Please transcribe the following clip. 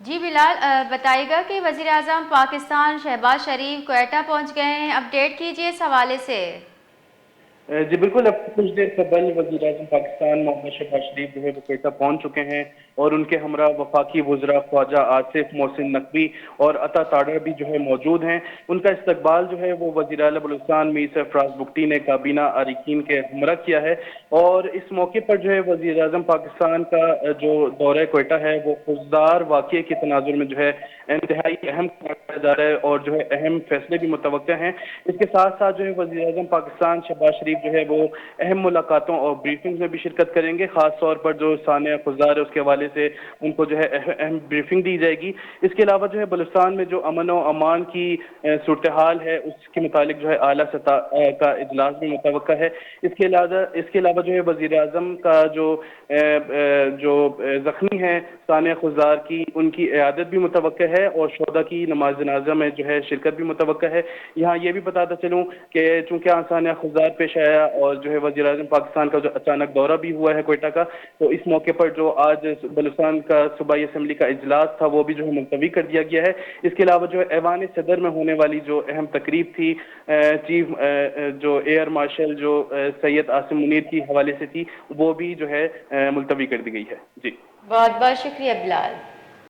جی بلال، بتائیے گا کہ وزیر اعظم پاکستان شہباز شریف کوئٹہ پہنچ گئے ہیں، اپڈیٹ کیجیے اس حوالے سے۔ جی بالکل، اب کچھ دیر قبل وزیر اعظم پاکستان محمد شہباز شریف جو ہے وہ کوئٹہ پہنچ چکے ہیں، اور ان کے ہمراہ وفاقی وزراء خواجہ آصف، محسن نقوی اور عطا تاڑر بھی جو ہے موجود ہیں۔ ان کا استقبال جو ہے وہ وزیر اعلیٰ بلوچستان میر سرفراز بگٹی نے کابینہ اراکین کے ہمراہ کیا ہے، اور اس موقع پر جو ہے وزیر اعظم پاکستان کا جو دورہ کوئٹہ ہے وہ خضدار واقعے کے تناظر میں جو ہے انتہائی اہم قرار دیا جا رہا ہے، اور جو ہے اہم فیصلے بھی متوقع ہیں۔ اس کے ساتھ ساتھ جو ہے وزیر اعظم پاکستان شہباز شریف جو ہے وہ اہم ملاقاتوں اور بریفنگ میں بھی شرکت کریں گے، خاص طور پر جو ثانیہ خضدار ہے اس کے حوالے سے ان کو جو ہے اہم بریفنگ دی جائے گی۔ اس کے علاوہ جو ہے بلوچستان میں جو امن و امان کی صورتحال ہے اس کے متعلق جو ہے اعلیٰ سطح کا اجلاس بھی متوقع ہے۔ اس کے علاوہ جو ہے وزیر اعظم کا جو زخمی ہیں ثانیہ خضدار کی، ان کی عیادت بھی متوقع ہے، اور شہداء کی نماز جنازہ میں جو ہے شرکت بھی متوقع ہے۔ یہاں یہ بھی بتاتا چلوں کہ چونکہ ثانیہ خضدار پیش آیا اور جو ہے وزیر اعظم پاکستان کا جو اچانک دورہ بھی ہوا ہے کوئٹہ کا، تو اس موقع پر جو آج بلوچستان کا صوبائی اسمبلی کا اجلاس تھا وہ بھی جو ہے ملتوی کر دیا گیا ہے۔ اس کے علاوہ جو ہے ایوان صدر میں ہونے والی جو اہم تقریب تھی چیف جو ایئر مارشل جو سید عاصم منیر کی حوالے سے تھی، وہ بھی جو ہے ملتوی کر دی گئی ہے۔ جی بہت بہت شکریہ بلال۔